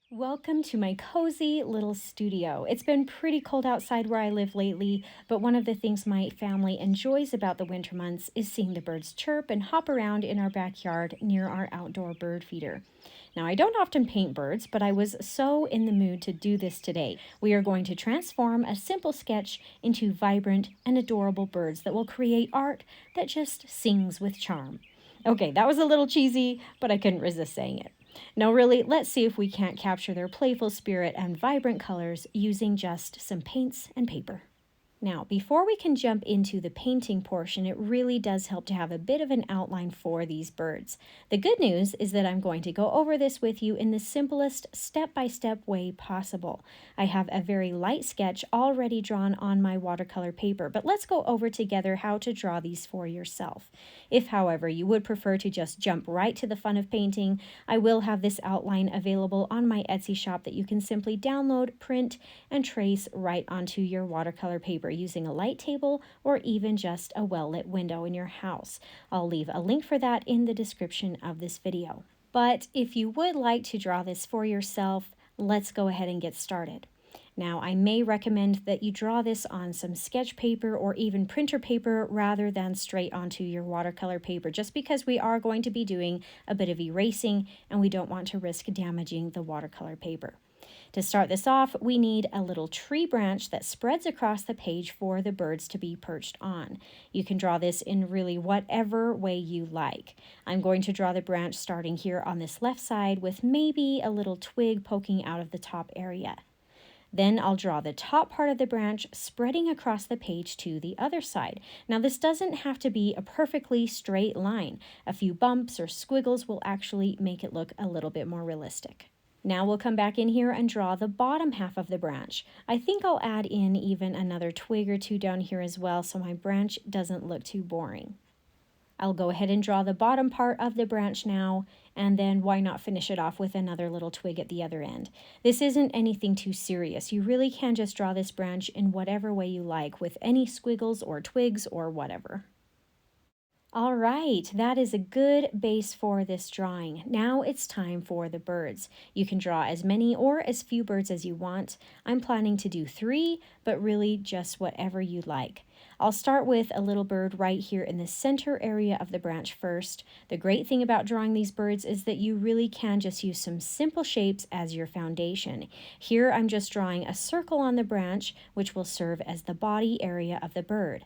Welcome to my cozy little studio. It's been pretty cold outside where I live lately, but one of the things my family enjoys about the winter months is seeing the birds chirp and hop around in our backyard near our outdoor bird feeder. Now, I don't often paint birds, but I was so in the mood to do this today. We are going to transform a simple sketch into vibrant and adorable birds that will create art that just sings with charm. Okay, that was a little cheesy, but I couldn't resist saying it. Now, really, let's see if we can't capture their playful spirit and vibrant colors using just some paints and paper. Now, before we can jump into the painting portion, it really does help to have a bit of an outline for these birds. The good news is that I'm going to go over this with you in the simplest step-by-step way possible. I have a very light sketch already drawn on my watercolor paper, but let's go over together how to draw these for yourself. If, however, you would prefer to just jump right to the fun of painting, I will have this outline available on my Etsy shop that you can simply download, print, and trace right onto your watercolor paper using a light table or even just a well-lit window in your house. I'll leave a link for that in the description of this video. But if you would like to draw this for yourself, let's go ahead and get started. Now, I may recommend that you draw this on some sketch paper or even printer paper rather than straight onto your watercolor paper, just because we are going to be doing a bit of erasing and we don't want to risk damaging the watercolor paper. To start this off, we need a little tree branch that spreads across the page for the birds to be perched on. You can draw this in really whatever way you like. I'm going to draw the branch starting here on this left side with maybe a little twig poking out of the top area. Then I'll draw the top part of the branch spreading across the page to the other side. Now, this doesn't have to be a perfectly straight line. A few bumps or squiggles will actually make it look a little bit more realistic. Now we'll come back in here and draw the bottom half of the branch. I think I'll add in even another twig or two down here as well so my branch doesn't look too boring. I'll go ahead and draw the bottom part of the branch now, and then why not finish it off with another little twig at the other end. This isn't anything too serious. You really can just draw this branch in whatever way you like, with any squiggles or twigs or whatever. All right, that is a good base for this drawing. Now it's time for the birds. You can draw as many or as few birds as you want. I'm planning to do 3, but really just whatever you like. I'll start with a little bird right here in the center area of the branch first. The great thing about drawing these birds is that you really can just use some simple shapes as your foundation. Here I'm just drawing a circle on the branch, which will serve as the body area of the bird.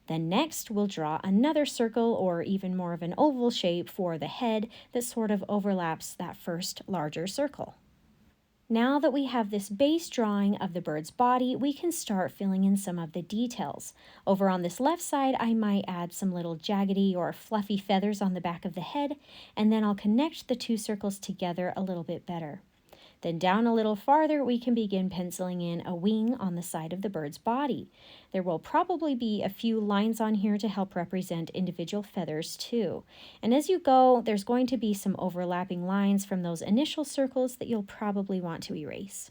Then next, we'll draw another circle or even more of an oval shape for the head that sort of overlaps that first larger circle. Now that we have this base drawing of the bird's body, we can start filling in some of the details. Over on this left side, I might add some little jaggedy or fluffy feathers on the back of the head, and then I'll connect the 2 circles together a little bit better. Then down a little farther, we can begin penciling in a wing on the side of the bird's body. There will probably be a few lines on here to help represent individual feathers too. And as you go, there's going to be some overlapping lines from those initial circles that you'll probably want to erase.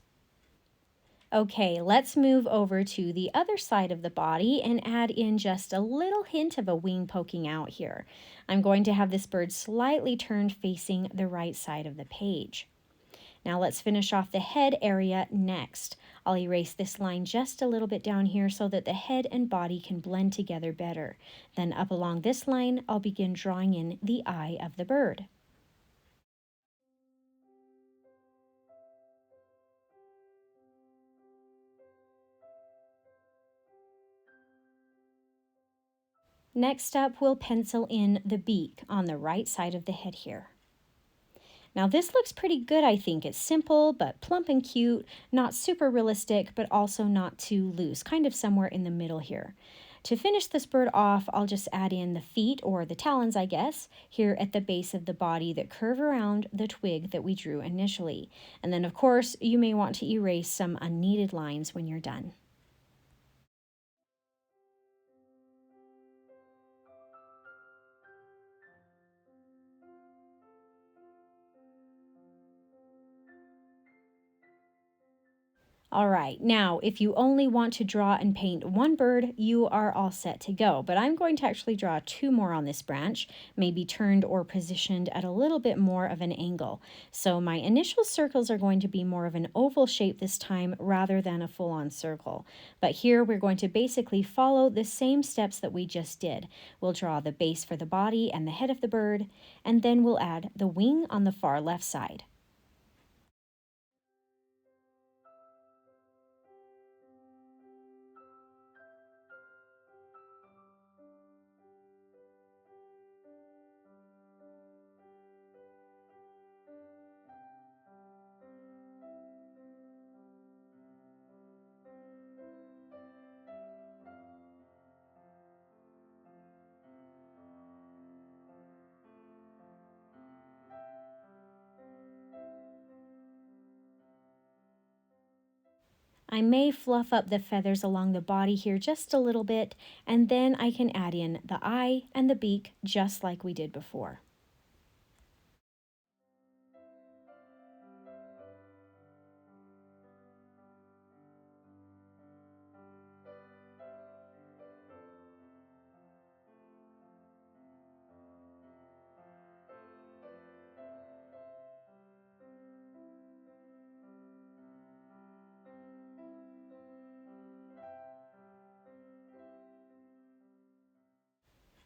Okay, let's move over to the other side of the body and add in just a little hint of a wing poking out here. I'm going to have this bird slightly turned facing the right side of the page. Now let's finish off the head area next. I'll erase this line just a little bit down here so that the head and body can blend together better. Then up along this line, I'll begin drawing in the eye of the bird. Next up, we'll pencil in the beak on the right side of the head here. Now this looks pretty good, I think. It's simple but plump and cute, not super realistic, but also not too loose, kind of somewhere in the middle here. To finish this bird off, I'll just add in the feet, or the talons, I guess, here at the base of the body that curve around the twig that we drew initially. And then, of course, you may want to erase some unneeded lines when you're done. All right, now if you only want to draw and paint one bird, you are all set to go. But I'm going to actually draw two more on this branch, maybe turned or positioned at a little bit more of an angle. So my initial circles are going to be more of an oval shape this time rather than a full-on circle. But here we're going to basically follow the same steps that we just did. We'll draw the base for the body and the head of the bird, and then we'll add the wing on the far left side. I may fluff up the feathers along the body here just a little bit, and then I can add in the eye and the beak just like we did before.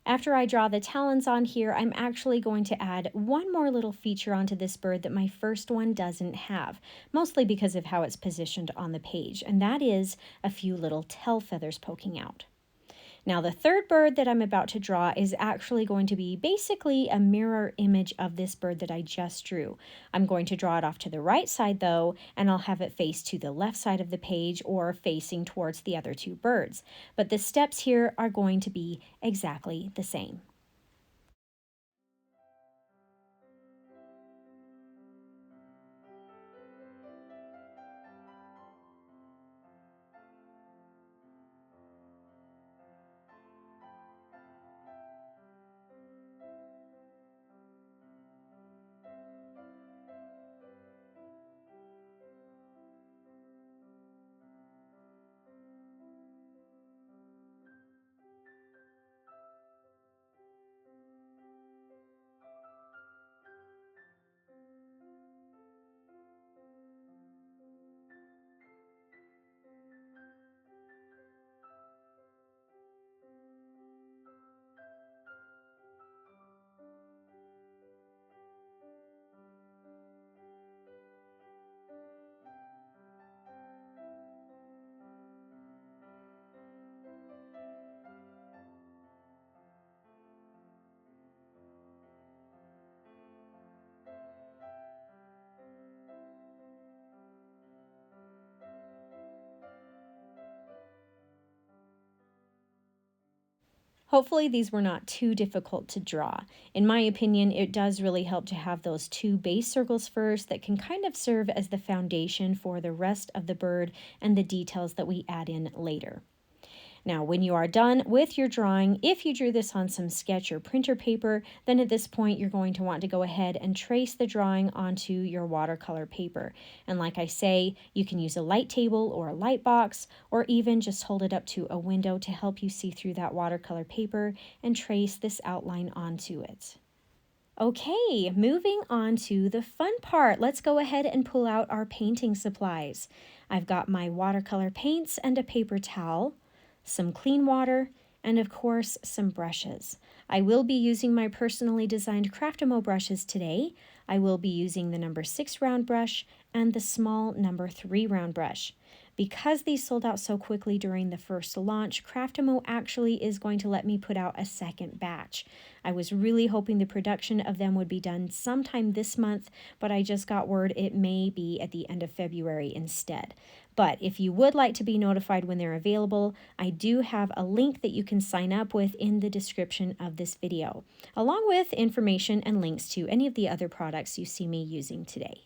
After I draw the talons on here, I'm actually going to add one more little feature onto this bird that my first one doesn't have, mostly because of how it's positioned on the page, and that is a few little tail feathers poking out. Now the third bird that I'm about to draw is actually going to be basically a mirror image of this bird that I just drew. I'm going to draw it off to the right side though, and I'll have it face to the left side of the page or facing towards the other two birds. But the steps here are going to be exactly the same. Hopefully these were not too difficult to draw. In my opinion, it does really help to have those two base circles first that can kind of serve as the foundation for the rest of the bird and the details that we add in later. Now, when you are done with your drawing, if you drew this on some sketch or printer paper, then at this point you're going to want to go ahead and trace the drawing onto your watercolor paper. And like I say, you can use a light table or a light box, or even just hold it up to a window to help you see through that watercolor paper and trace this outline onto it. Okay, moving on to the fun part. Let's go ahead and pull out our painting supplies. I've got my watercolor paints and a paper towel, some clean water, and of course some brushes. I will be using my personally designed Craftimo brushes today. I will be using the number 6 round brush and the small number 3 round brush. Because these sold out so quickly during the first launch, Craftimo actually is going to let me put out a second batch. I was really hoping the production of them would be done sometime this month, but I just got word it may be at the end of February instead. But if you would like to be notified when they're available, I do have a link that you can sign up with in the description of this video, along with information and links to any of the other products you see me using today.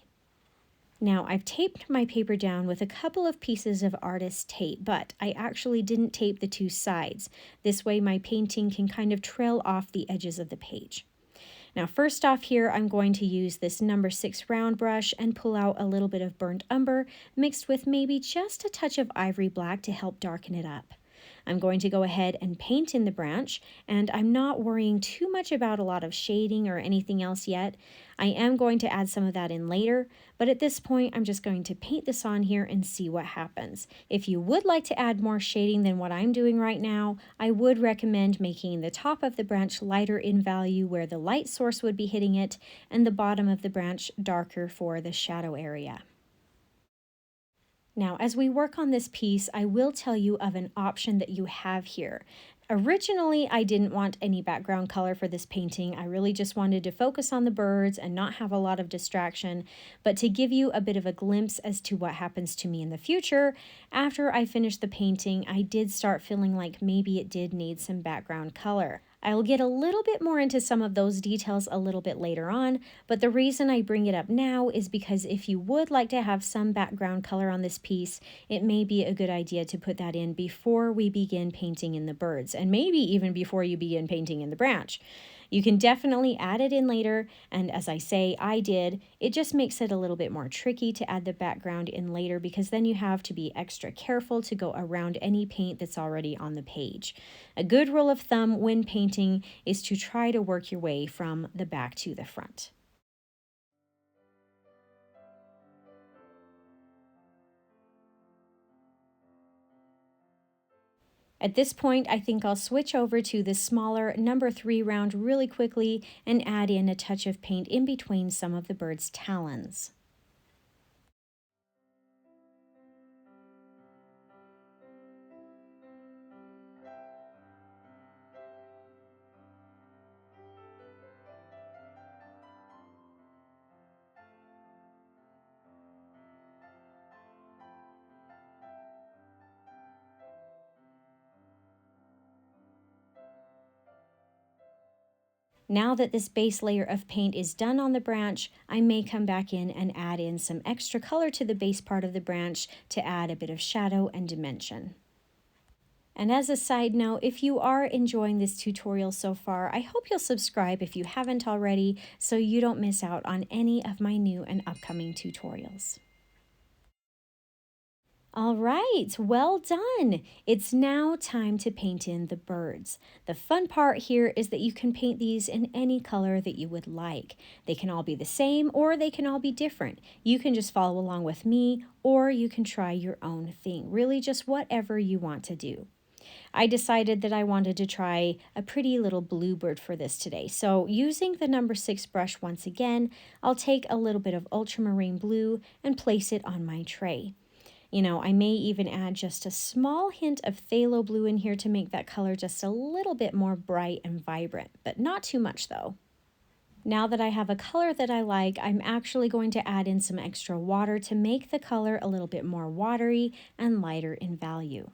Now, I've taped my paper down with a couple of pieces of artist tape, but I actually didn't tape the two sides. This way my painting can kind of trail off the edges of the page. Now, first off here, I'm going to use this number 6 round brush and pull out a little bit of burnt umber mixed with maybe just a touch of ivory black to help darken it up. I'm going to go ahead and paint in the branch, and I'm not worrying too much about a lot of shading or anything else yet. I am going to add some of that in later, but at this point I'm just going to paint this on here and see what happens. If you would like to add more shading than what I'm doing right now, I would recommend making the top of the branch lighter in value where the light source would be hitting it, and the bottom of the branch darker for the shadow area. Now, as we work on this piece, I will tell you of an option that you have here. Originally, I didn't want any background color for this painting. I really just wanted to focus on the birds and not have a lot of distraction. But to give you a bit of a glimpse as to what happens to me in the future, after I finished the painting, I did start feeling like maybe it did need some background color. I'll get a little bit more into some of those details a little bit later on, but the reason I bring it up now is because if you would like to have some background color on this piece, it may be a good idea to put that in before we begin painting in the birds, and maybe even before you begin painting in the branch. You can definitely add it in later, and as I say, I did. It just makes it a little bit more tricky to add the background in later because then you have to be extra careful to go around any paint that's already on the page. A good rule of thumb when painting is to try to work your way from the back to the front. At this point, I think I'll switch over to the smaller number 3 round really quickly and add in a touch of paint in between some of the bird's talons. Now that this base layer of paint is done on the branch, I may come back in and add in some extra color to the base part of the branch to add a bit of shadow and dimension. And as a side note, if you are enjoying this tutorial so far, I hope you'll subscribe if you haven't already so you don't miss out on any of my new and upcoming tutorials. All right, well done. It's now time to paint in the birds. The fun part here is that you can paint these in any color that you would like. They can all be the same or they can all be different. You can just follow along with me or you can try your own thing, really just whatever you want to do. I decided that I wanted to try a pretty little bluebird for this today. So using the number 6 brush once again, I'll take a little bit of ultramarine blue and place it on my tray. You know, I may even add just a small hint of phthalo blue in here to make that color just a little bit more bright and vibrant, but not too much though. Now that I have a color that I like, I'm actually going to add in some extra water to make the color a little bit more watery and lighter in value.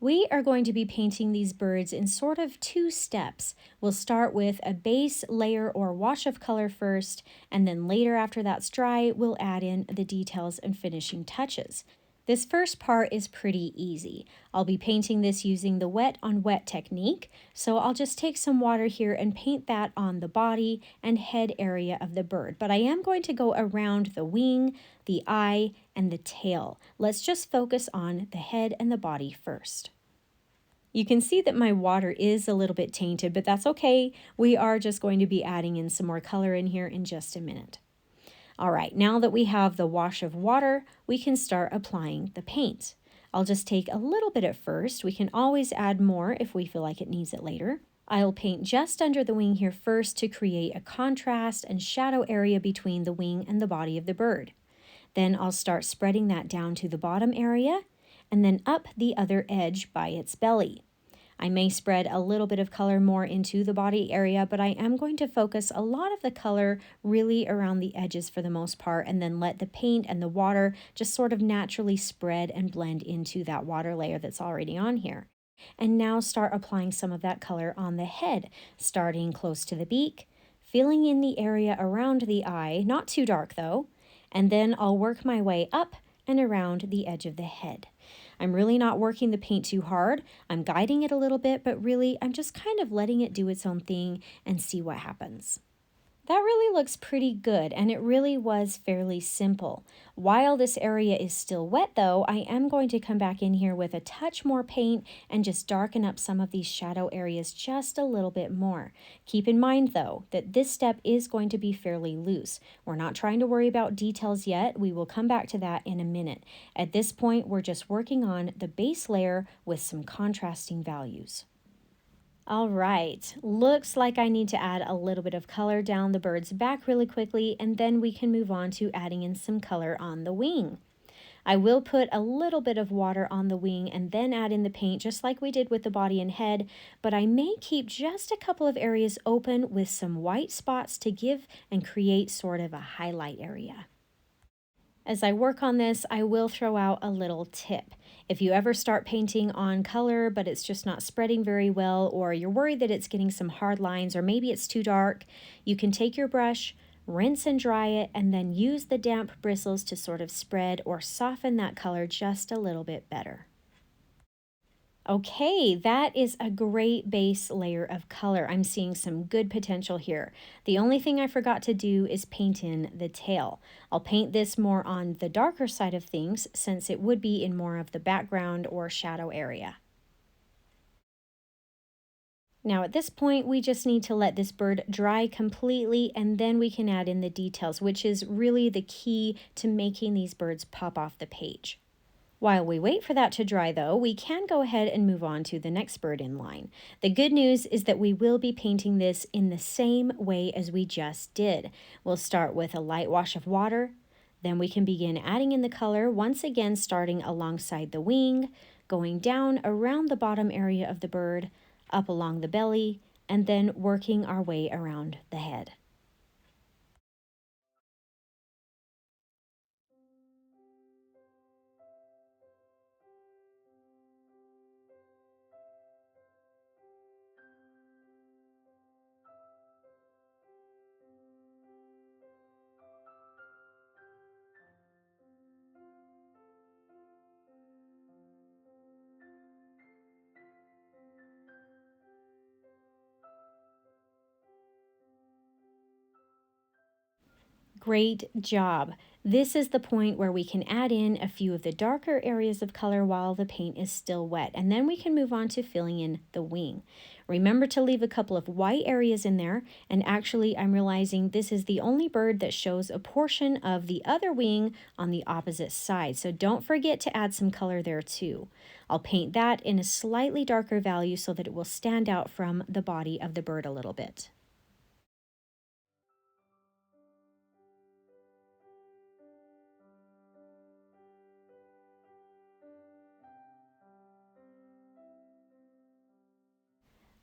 We are going to be painting these birds in sort of 2 steps. We'll start with a base layer or wash of color first, and then later after that's dry, we'll add in the details and finishing touches. This first part is pretty easy. I'll be painting this using the wet on wet technique, so I'll just take some water here and paint that on the body and head area of the bird. But I am going to go around the wing, the eye, and the tail. Let's just focus on the head and the body first. You can see that my water is a little bit tainted, but that's okay. We are just going to be adding in some more color in here in just a minute. All right, now that we have the wash of water, we can start applying the paint. I'll just take a little bit at first. We can always add more if we feel like it needs it later. I'll paint just under the wing here first to create a contrast and shadow area between the wing and the body of the bird. Then I'll start spreading that down to the bottom area and then up the other edge by its belly. I may spread a little bit of color more into the body area, but I am going to focus a lot of the color really around the edges for the most part, and then let the paint and the water just sort of naturally spread and blend into that water layer that's already on here. And now start applying some of that color on the head, starting close to the beak, filling in the area around the eye, not too dark though, and then I'll work my way up and around the edge of the head. I'm really not working the paint too hard. I'm guiding it a little bit, but really I'm just kind of letting it do its own thing and see what happens. That really looks pretty good, and it really was fairly simple. While this area is still wet though, I am going to come back in here with a touch more paint and just darken up some of these shadow areas just a little bit more. Keep in mind though, that this step is going to be fairly loose. We're not trying to worry about details yet. We will come back to that in a minute. At this point, we're just working on the base layer with some contrasting values. All right, looks like I need to add a little bit of color down the bird's back really quickly, and then we can move on to adding in some color on the wing. I will put a little bit of water on the wing and then add in the paint just like we did with the body and head, but I may keep just a couple of areas open with some white spots to give and create sort of a highlight area. As I work on this, I will throw out a little tip. If you ever start painting on color, but it's just not spreading very well, or you're worried that it's getting some hard lines, or maybe it's too dark, you can take your brush, rinse and dry it, and then use the damp bristles to sort of spread or soften that color just a little bit better. Okay, that is a great base layer of color. I'm seeing some good potential here. The only thing I forgot to do is paint in the tail. I'll paint this more on the darker side of things since it would be in more of the background or shadow area. Now at this point, we just need to let this bird dry completely and then we can add in the details, which is really the key to making these birds pop off the page. While we wait for that to dry though, we can go ahead and move on to the next bird in line. The good news is that we will be painting this in the same way as we just did. We'll start with a light wash of water, then we can begin adding in the color, once again starting alongside the wing, going down around the bottom area of the bird, up along the belly, and then working our way around the head. Great job. This is the point where we can add in a few of the darker areas of color while the paint is still wet, and then we can move on to filling in the wing. Remember to leave a couple of white areas in there, and actually I'm realizing this is the only bird that shows a portion of the other wing on the opposite side, so don't forget to add some color there too. I'll paint that in a slightly darker value so that it will stand out from the body of the bird a little bit.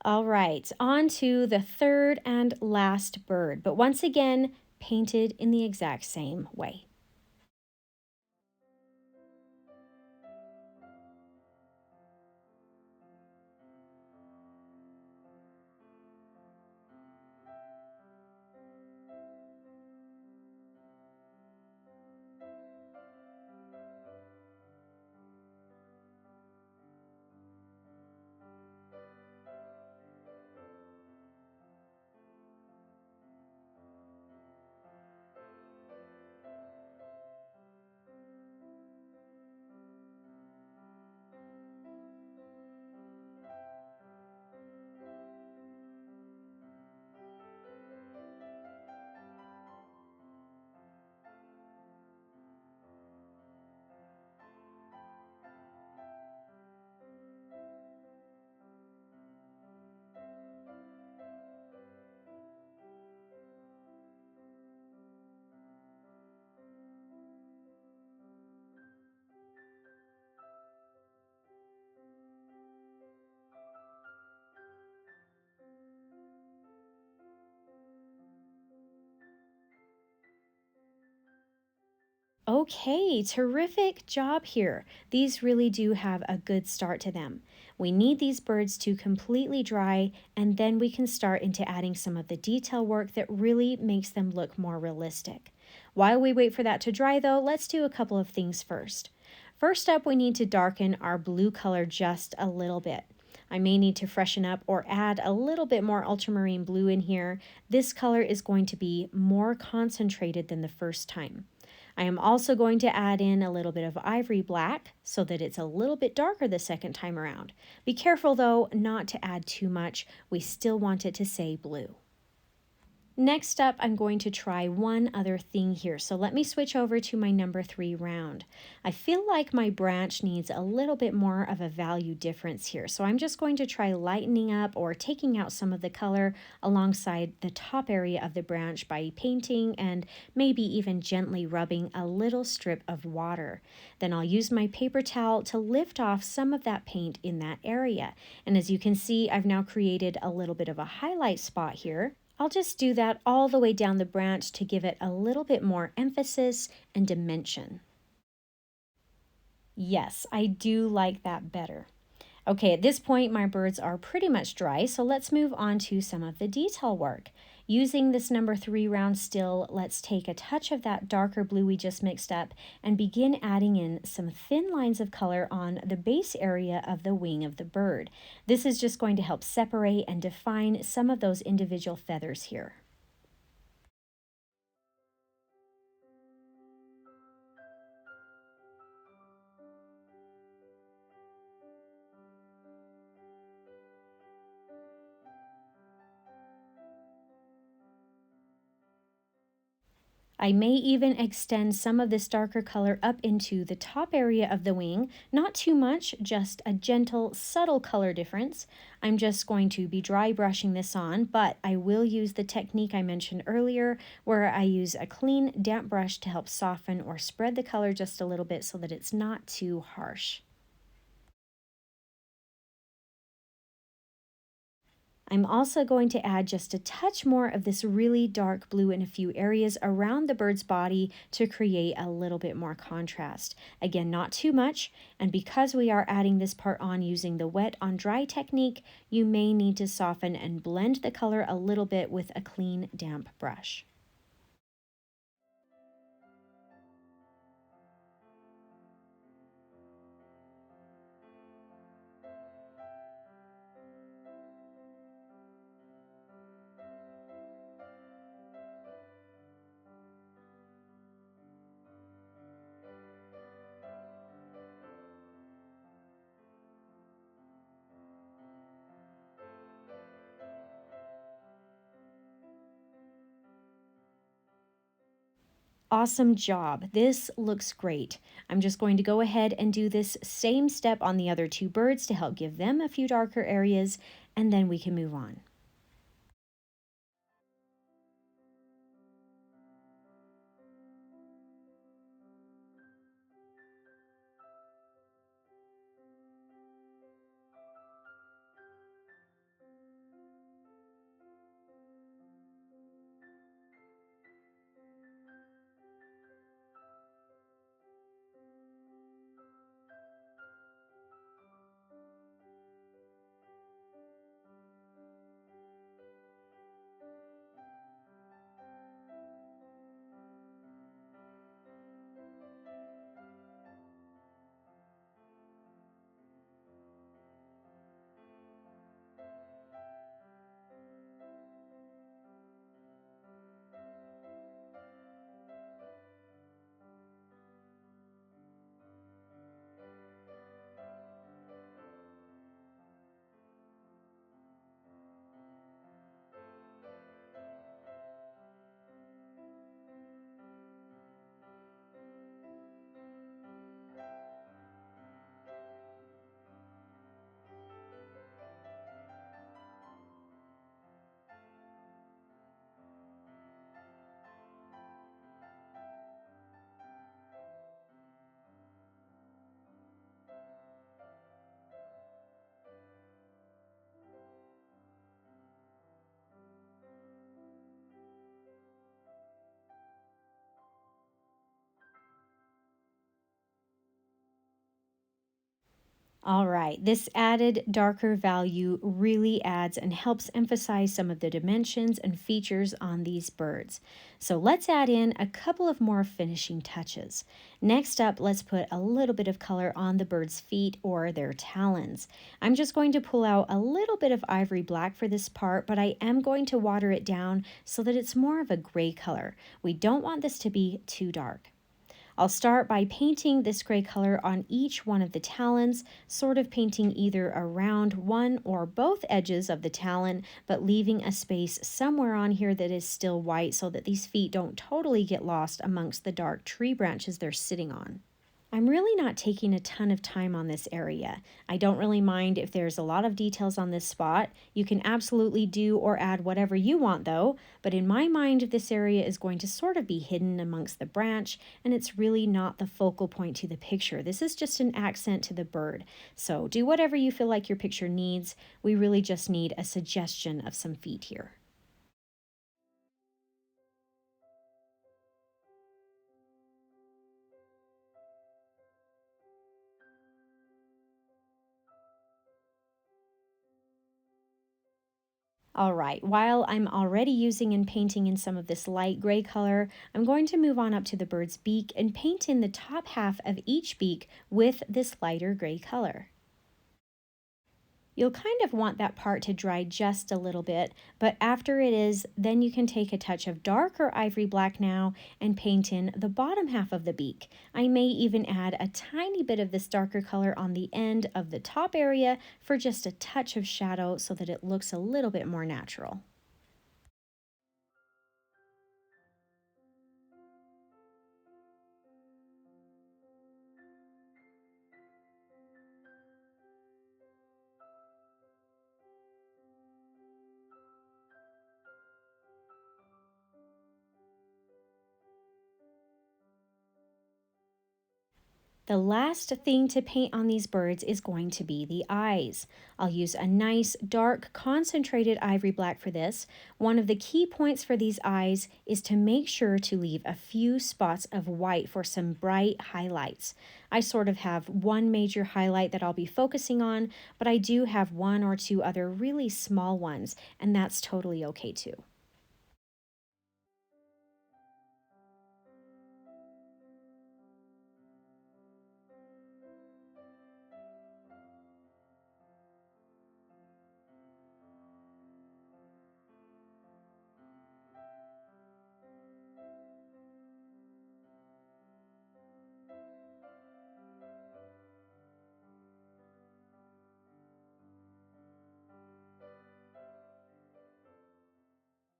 All right, on to the third and last bird, but once again, painted in the exact same way. Okay, terrific job here. These really do have a good start to them. We need these birds to completely dry, and then we can start into adding some of the detail work that really makes them look more realistic. While we wait for that to dry though, let's do a couple of things first. First up, we need to darken our blue color just a little bit. I may need to freshen up or add a little bit more ultramarine blue in here. This color is going to be more concentrated than the first time. I am also going to add in a little bit of ivory black so that it's a little bit darker the second time around. Be careful though not to add too much. We still want it to say blue. Next up, I'm going to try one other thing here. So let me switch over to my number 3 round. I feel like my branch needs a little bit more of a value difference here. So I'm just going to try lightening up or taking out some of the color alongside the top area of the branch by painting and maybe even gently rubbing a little strip of water. Then I'll use my paper towel to lift off some of that paint in that area. And as you can see, I've now created a little bit of a highlight spot here. I'll just do that all the way down the branch to give it a little bit more emphasis and dimension. Yes, I do like that better. Okay, at this point my birds are pretty much dry, so let's move on to some of the detail work. Using this number 3 round still, let's take a touch of that darker blue we just mixed up and begin adding in some thin lines of color on the base area of the wing of the bird. This is just going to help separate and define some of those individual feathers here. I may even extend some of this darker color up into the top area of the wing. Not too much, just a gentle, subtle color difference. I'm just going to be dry brushing this on, but I will use the technique I mentioned earlier where I use a clean, damp brush to help soften or spread the color just a little bit so that it's not too harsh. I'm also going to add just a touch more of this really dark blue in a few areas around the bird's body to create a little bit more contrast. Again, not too much, and because we are adding this part on using the wet on dry technique, you may need to soften and blend the color a little bit with a clean, damp brush. Awesome job. This looks great. I'm just going to go ahead and do this same step on the other 2 birds to help give them a few darker areas, and then we can move on. All right, this added darker value really adds and helps emphasize some of the dimensions and features on these birds. So let's add in a couple of more finishing touches. Next up, let's put a little bit of color on the bird's feet or their talons. I'm just going to pull out a little bit of ivory black for this part, but I am going to water it down so that it's more of a gray color. We don't want this to be too dark. I'll start by painting this gray color on each one of the talons, sort of painting either around one or both edges of the talon, but leaving a space somewhere on here that is still white so that these feet don't totally get lost amongst the dark tree branches they're sitting on. I'm really not taking a ton of time on this area. I don't really mind if there's a lot of details on this spot. You can absolutely do or add whatever you want though, but in my mind this area is going to sort of be hidden amongst the branch, and it's really not the focal point to the picture. This is just an accent to the bird. So do whatever you feel like your picture needs. We really just need a suggestion of some feet here. All right, while I'm already using and painting in some of this light gray color, I'm going to move on up to the bird's beak and paint in the top half of each beak with this lighter gray color. You'll kind of want that part to dry just a little bit, but after it is, then you can take a touch of darker ivory black now and paint in the bottom half of the beak. I may even add a tiny bit of this darker color on the end of the top area for just a touch of shadow so that it looks a little bit more natural. The last thing to paint on these birds is going to be the eyes. I'll use a nice, dark, concentrated ivory black for this. One of the key points for these eyes is to make sure to leave a few spots of white for some bright highlights. I sort of have one major highlight that I'll be focusing on, but I do have one or two other really small ones, and that's totally okay too.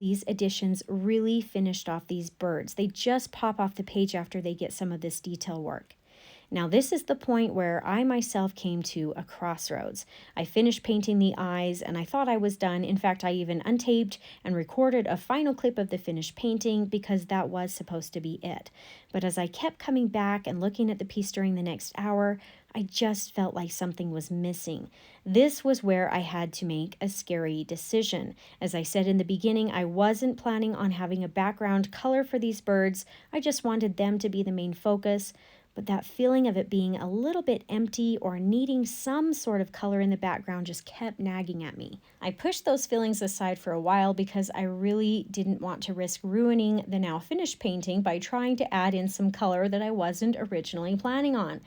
These additions really finished off these birds. They just pop off the page after they get some of this detail work. Now this is the point where I myself came to a crossroads. I finished painting the eyes and I thought I was done. In fact, I even untaped and recorded a final clip of the finished painting because that was supposed to be it. But as I kept coming back and looking at the piece during the next hour, I just felt like something was missing. This was where I had to make a scary decision. As I said in the beginning, I wasn't planning on having a background color for these birds. I just wanted them to be the main focus. But that feeling of it being a little bit empty or needing some sort of color in the background just kept nagging at me. I pushed those feelings aside for a while because I really didn't want to risk ruining the now finished painting by trying to add in some color that I wasn't originally planning on.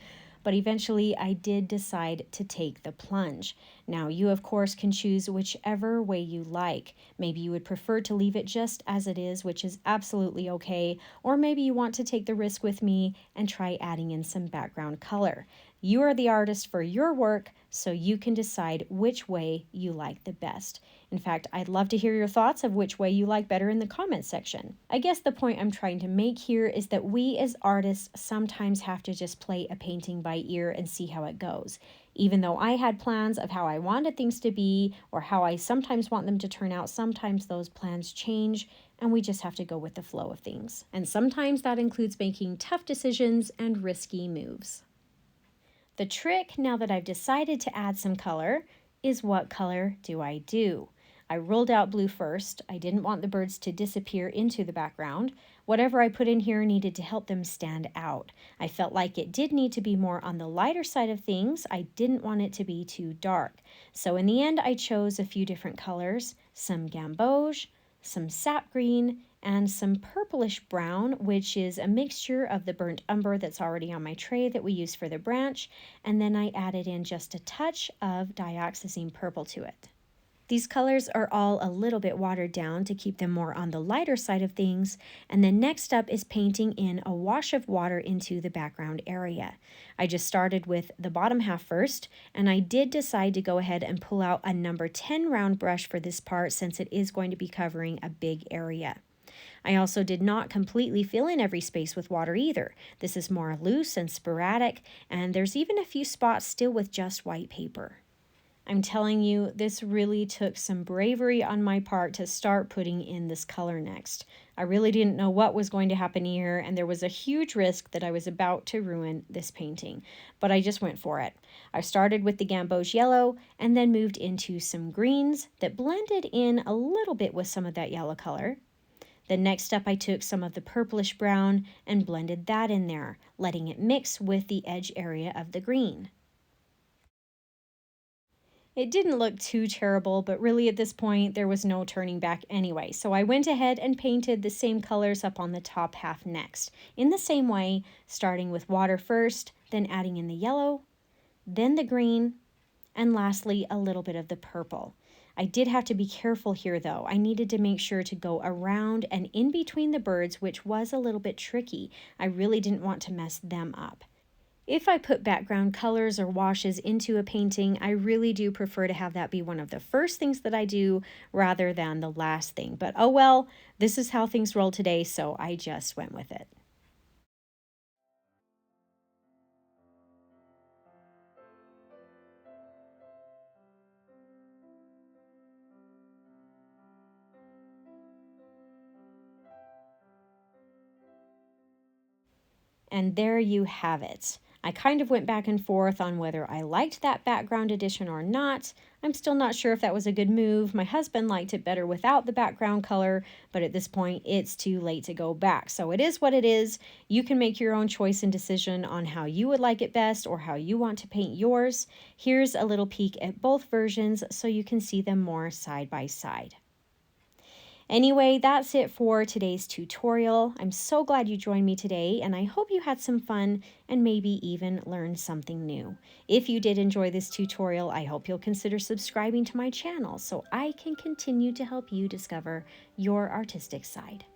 But eventually I did decide to take the plunge. Now you of course can choose whichever way you like. Maybe you would prefer to leave it just as it is, which is absolutely okay, or maybe you want to take the risk with me and try adding in some background color. You are the artist for your work, so you can decide which way you like the best. In fact, I'd love to hear your thoughts of which way you like better in the comments section. I guess the point I'm trying to make here is that we as artists sometimes have to just play a painting by ear and see how it goes. Even though I had plans of how I wanted things to be or how I sometimes want them to turn out, sometimes those plans change and we just have to go with the flow of things. And sometimes that includes making tough decisions and risky moves. The trick, now that I've decided to add some color, is what color do I do? I rolled out blue first. I didn't want the birds to disappear into the background. Whatever I put in here needed to help them stand out. I felt like it did need to be more on the lighter side of things. I didn't want it to be too dark. So in the end, I chose a few different colors, some Gamboge, some sap green, and some purplish brown, which is a mixture of the burnt umber that's already on my tray that we use for the branch, and then I added in just a touch of dioxazine purple to it. These colors are all a little bit watered down to keep them more on the lighter side of things, and then next up is painting in a wash of water into the background area. I just started with the bottom half first, and I did decide to go ahead and pull out a number 10 round brush for this part since it is going to be covering a big area. I also did not completely fill in every space with water either. This is more loose and sporadic, and there's even a few spots still with just white paper. I'm telling you, this really took some bravery on my part to start putting in this color next. I really didn't know what was going to happen here, and there was a huge risk that I was about to ruin this painting, but I just went for it. I started with the Gamboge yellow and then moved into some greens that blended in a little bit with some of that yellow color. Then next up I took some of the purplish brown and blended that in there, letting it mix with the edge area of the green. It didn't look too terrible, but really at this point there was no turning back anyway. So I went ahead and painted the same colors up on the top half next, in the same way, starting with water first, then adding in the yellow, then the green, and lastly a little bit of the purple. I did have to be careful here though. I needed to make sure to go around and in between the birds, which was a little bit tricky. I really didn't want to mess them up. If I put background colors or washes into a painting, I really do prefer to have that be one of the first things that I do rather than the last thing. But oh well, this is how things roll today, so I just went with it. And there you have it. I kind of went back and forth on whether I liked that background addition or not. I'm still not sure if that was a good move. My husband liked it better without the background color, but at this point it's too late to go back. So it is what it is. You can make your own choice and decision on how you would like it best or how you want to paint yours. Here's a little peek at both versions so you can see them more side by side. Anyway, that's it for today's tutorial. I'm so glad you joined me today, and I hope you had some fun and maybe even learned something new. If you did enjoy this tutorial, I hope you'll consider subscribing to my channel so I can continue to help you discover your artistic side.